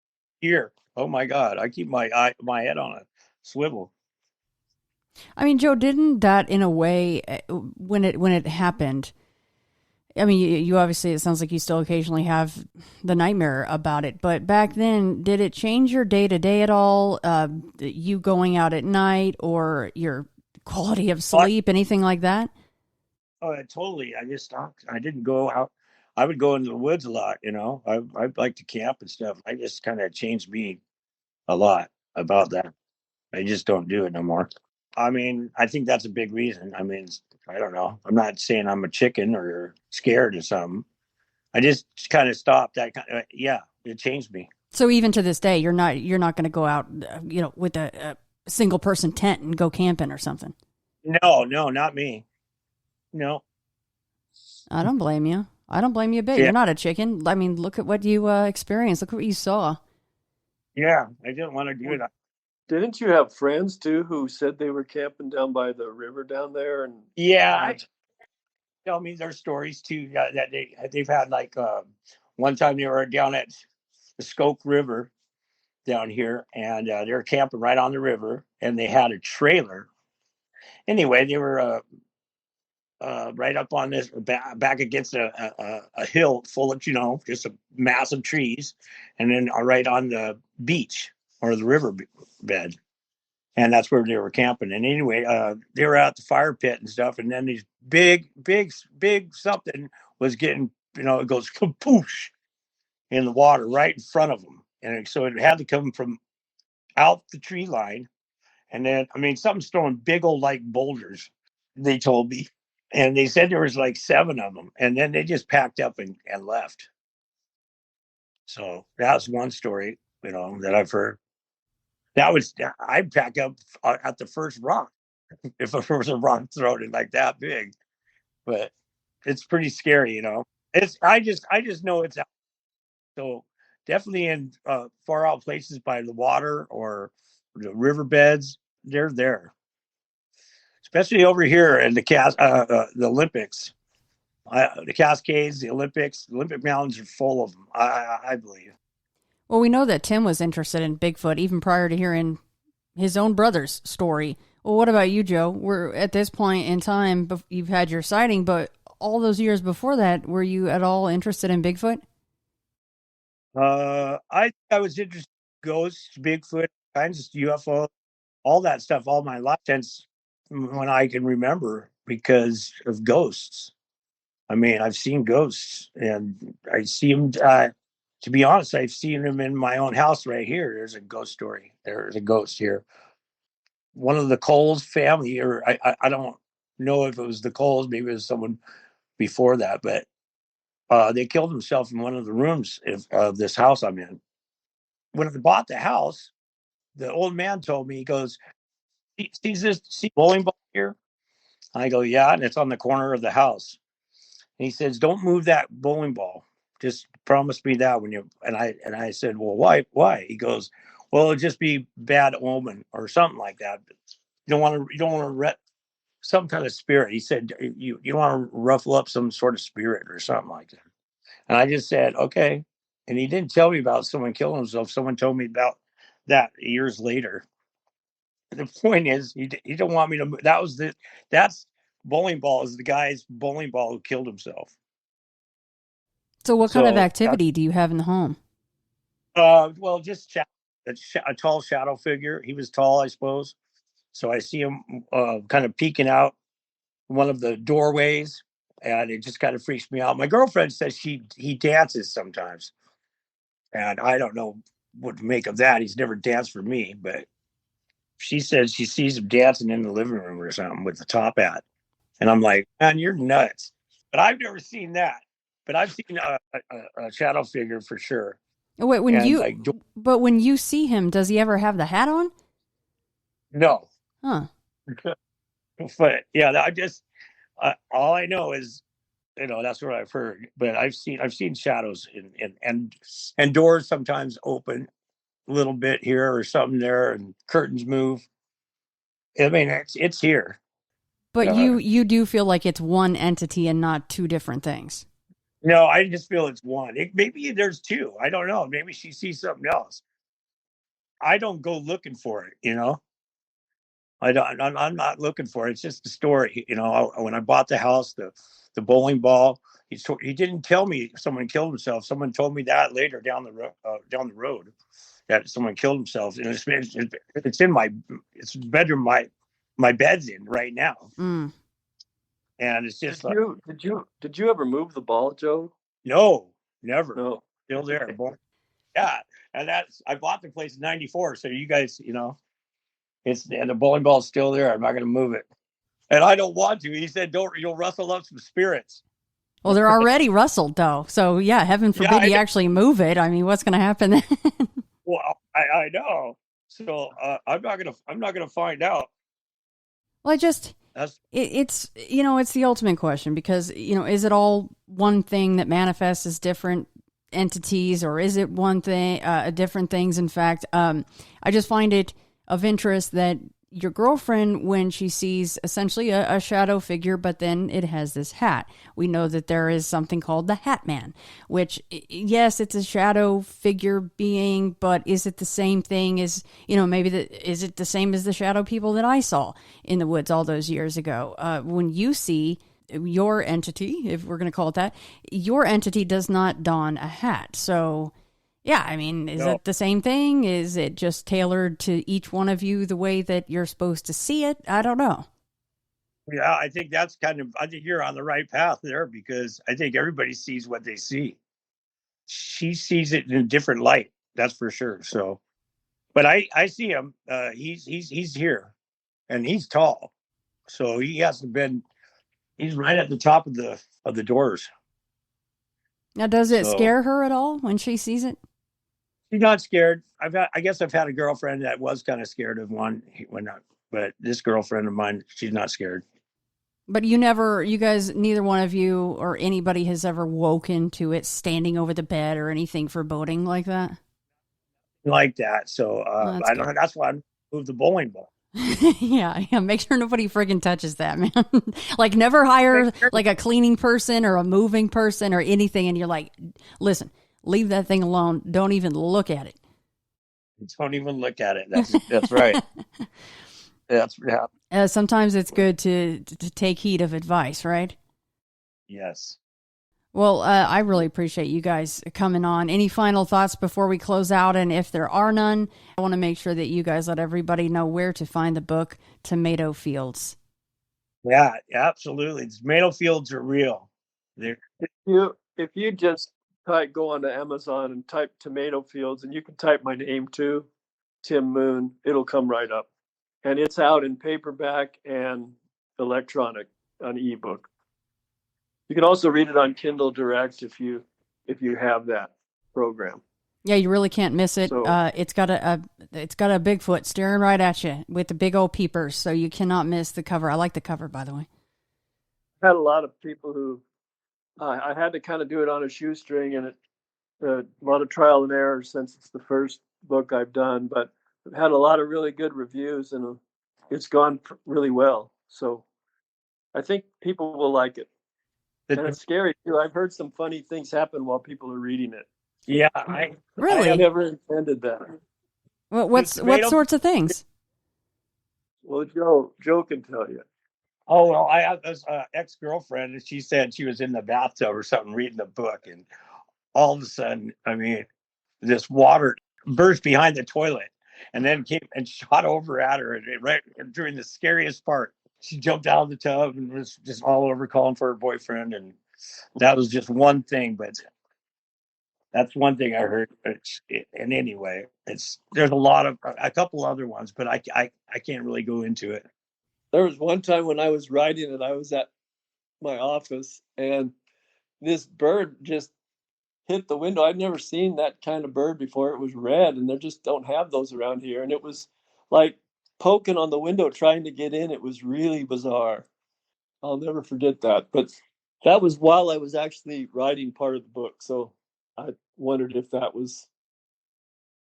deer. Oh my God. I keep my head on a swivel. I mean, Joe, didn't that in a way when it happened? I mean, you obviously, it sounds like you still occasionally have the nightmare about it, but back then, did it change your day to day at all? You going out at night or your quality of sleep, anything like that? Oh, totally. I just stopped. I didn't go out. I would go into the woods a lot, you know. I like to camp and stuff. I just kind of changed me a lot about that. I just don't do it no more. I mean, I think that's a big reason. I mean, I don't know. I'm not saying I'm a chicken or scared or something. I just kind of stopped. Yeah, it changed me. So even to this day, you're not going to go out, with a single person tent and go camping or something. No, not me. No. I don't blame you. I don't blame you a bit. Yeah. You're not a chicken. I mean, look at what you experienced. Look at what you saw. Yeah, I didn't want to do it. Didn't you have friends too who said they were camping down by the river down there? And Yeah, tell me their stories too. That they've had like one time they were down at the Skoke River down here, and they were camping right on the river, and they had a trailer. Anyway, they were right up on this back against a hill full of just a massive trees, and then right on the beach or the river bed. And that's where they were camping. And anyway, they were at the fire pit and stuff. And then these big something was getting, it goes kapoosh in the water right in front of them. And so it had to come from out the tree line. And then, I mean, something's throwing big old like boulders, they told me. And they said there was like 7 of them. And then they just packed up and left. So that's one story, that I've heard. I'd pack up at the first rock if there was a rock thrown in like that big. But it's pretty scary, I just know it's out. So definitely in far out places by the water or the riverbeds, they're there. Especially over here in the Olympics, the Cascades, the Olympic Mountains are full of them. I believe. Well, we know that Tim was interested in Bigfoot even prior to hearing his own brother's story. Well, what about you, Joe? We're at this point in time, you've had your sighting, but all those years before that, were you at all interested in Bigfoot? I was interested in ghosts, Bigfoot, kinds of UFO, all that stuff, all my life since when I can remember because of ghosts. I mean, I've seen ghosts, and I see them. To be honest, I've seen them in my own house right here. There's a ghost story. There's a ghost here. one of the Coles family, or I don't know if it was the Coles, maybe it was someone before that, but they killed himself in one of the rooms of this house I'm in. When I bought the house, the old man told me, he goes, see bowling ball here? I go, yeah, and it's on the corner of the house. And he says, don't move that bowling ball. Just promise me that when you, and I said, well, why? He goes, well, it'll just be bad omen or something like that. You don't want to some kind of spirit. He said, you don't want to ruffle up some sort of spirit or something like that. And I just said, okay. And he didn't tell me about someone killing himself. Someone told me about that years later. The point is, he don't want me to. That's bowling ball is the guy's bowling ball who killed himself. So what kind of activity do you have in the home? Well, just a tall shadow figure. He was tall, I suppose. So I see him kind of peeking out one of the doorways, and it just kind of freaks me out. My girlfriend says he dances sometimes, and I don't know what to make of that. He's never danced for me, but she says she sees him dancing in the living room or something with the top hat, and I'm like, man, you're nuts. But I've never seen that. But I've seen a shadow figure for sure. Wait, but when you see him, does he ever have the hat on? No. Huh. But yeah, I just all I know is, that's what I've heard. But I've seen shadows and doors sometimes open a little bit here or something there, and curtains move. I mean, it's here. But you do feel like it's one entity and not two different things. No, I just feel it's one. Maybe there's two. I don't know. Maybe she sees something else. I don't go looking for it. I'm not looking for it. It's just a story. When I bought the house, the bowling ball, he didn't tell me someone killed himself. Someone told me that later down the road that someone killed himself. And it's in my bedroom. My bed's in right now. Mm. And it's just did you ever move the ball, Joe? No, never. No. Still there. Yeah. And I bought the place in 94. So you guys, and the bowling ball's still there. I'm not going to move it. And I don't want to. He said, you'll rustle up some spirits. Well, they're already rustled though. So yeah, heaven forbid you actually move it. I mean, what's going to happen then? Well, I know. So I'm not going to find out. Well, it's the ultimate question because, is it all one thing that manifests as different entities, or is it one thing, different things? In fact, I just find it of interest that your girlfriend, when she sees essentially a shadow figure, but then it has this hat. We know that there is something called the Hat Man, which, yes, it's a shadow figure being, but is it the same thing as, is it the same as the shadow people that I saw in the woods all those years ago? When you see your entity, if we're going to call it that, your entity does not don a hat. So yeah, I mean, is it the same thing? Is it just tailored to each one of you the way that you're supposed to see it? I don't know. Yeah, I think I think you're on the right path there, because I think everybody sees what they see. She sees it in a different light, that's for sure. So, but I see him. He's here, and he's tall, so he's right at the top of the doors. Now, does it scare her at all when she sees it? She's not scared. I guess I've had a girlfriend that was kind of scared of one, but this girlfriend of mine, she's not scared. But you guys, neither one of you or anybody has ever woken to it standing over the bed or anything foreboding like that? Like that. So I don't know. That's why I moved the bowling ball. yeah. Make sure nobody friggin' touches that, man. Like, never hire like a cleaning person or a moving person or anything. And you're like, listen, leave that thing alone. Don't even look at it. Don't even look at it. That's right. Sometimes it's good to take heed of advice, right? Yes. Well, I really appreciate you guys coming on. Any final thoughts before we close out? And if there are none, I want to make sure that you guys let everybody know where to find the book, Tomato Fields. Yeah, absolutely. Tomato Fields are real. If you just go onto Amazon and type Tomato Fields, and you can type my name too, Tim Moon, it'll come right up. and it's out in paperback and electronic on ebook. You can also read it on Kindle Direct if you have that program. Yeah, you really can't miss it. So, It's got a Bigfoot staring right at you with the big old peepers, so you cannot miss the cover. I like the cover, by the way. I had a lot of people who I had to kind of do it on a shoestring, and a lot of trial and error since it's the first book I've done. But I've had a lot of really good reviews, and it's gone really well. So I think people will like it. And it's scary too. I've heard some funny things happen while people are reading it. Yeah, Really? I never intended that. What sorts of things? Well, Joe can tell you. Oh, well, I have this ex-girlfriend, and she said she was in the bathtub or something reading the book, and all of a sudden, I mean, this water burst behind the toilet and then came and shot over at her. And right during the scariest part, she jumped out of the tub and was just all over calling for her boyfriend. And that was just one thing, but that's one thing I heard. And anyway, there's a couple other ones, but I can't really go into it. There was one time when I was writing and I was at my office, and this bird just hit the window. I'd never seen that kind of bird before. It was red, and they just don't have those around here. And it was like poking on the window trying to get in. It was really bizarre. I'll never forget that. But that was while I was actually writing part of the book. So I wondered if that was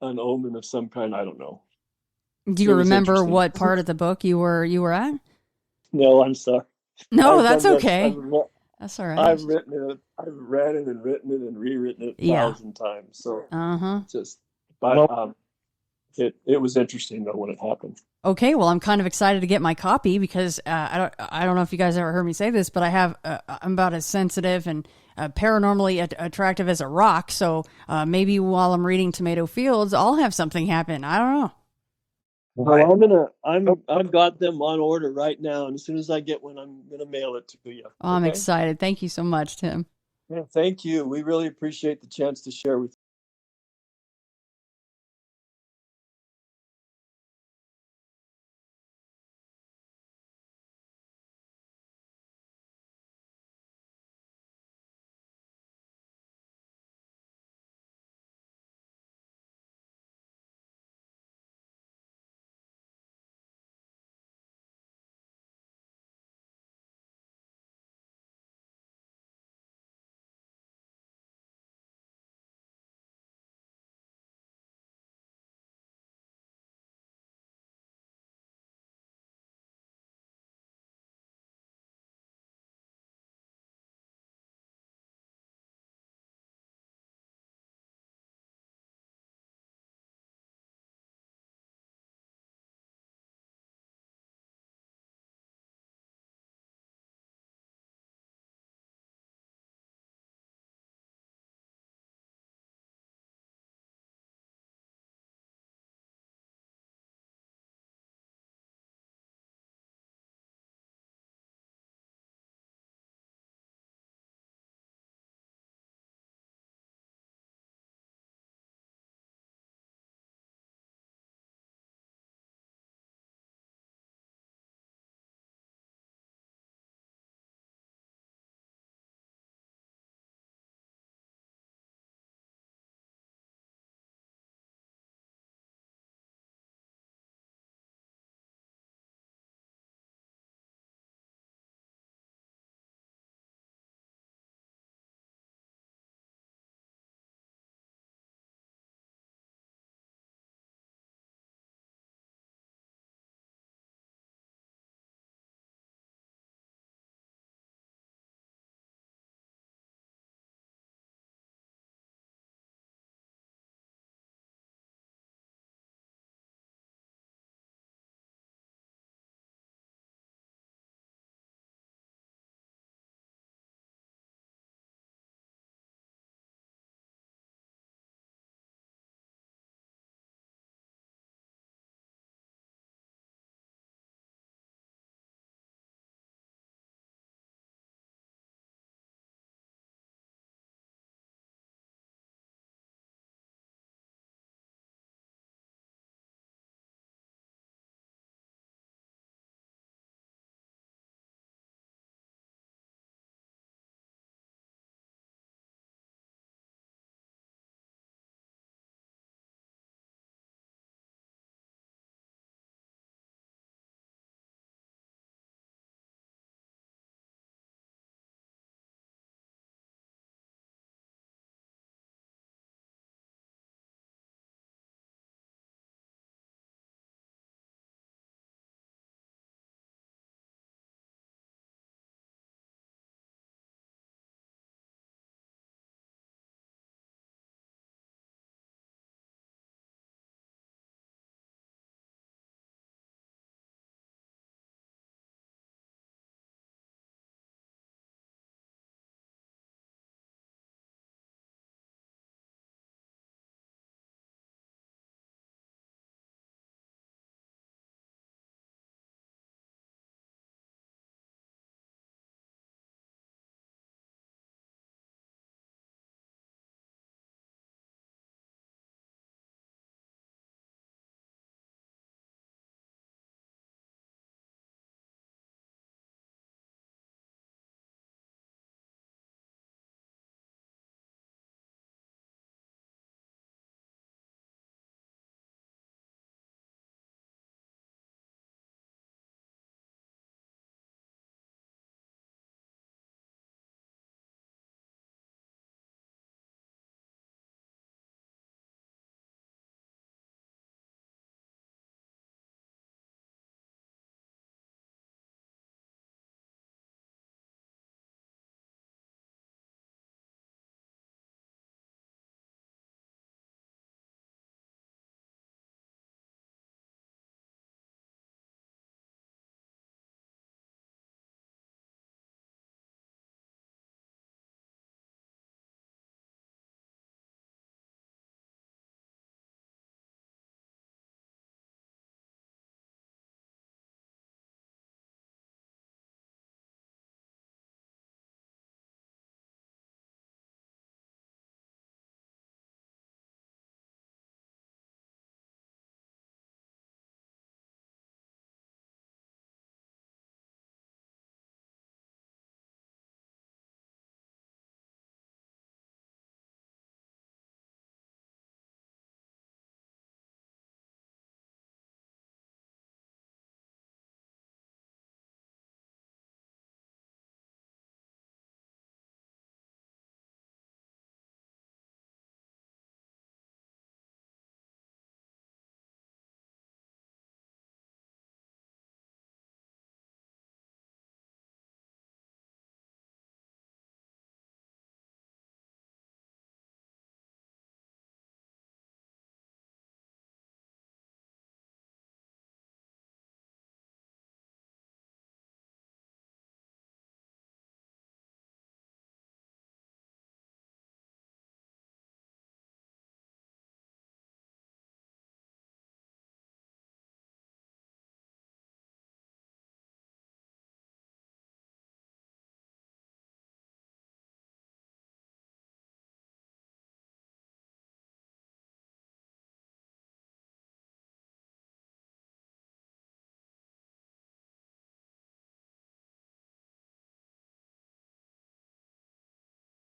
an omen of some kind. I don't know. Do you remember what part of the book you were at? No, I'm sorry. No, that's okay. That's all right. I've written it. I've read it and written it and rewritten it 1,000 times. So it was interesting though when it happened. Okay, well, I'm kind of excited to get my copy because I don't know if you guys ever heard me say this, but I'm about as sensitive and paranormally attractive as a rock. So maybe while I'm reading Tomato Fields, I'll have something happen. I don't know. Well, I've got them on order right now, and as soon as I get one, I'm gonna mail it to you. Oh, I'm excited. Thank you so much, Tim. Yeah, thank you. We really appreciate the chance to share with you.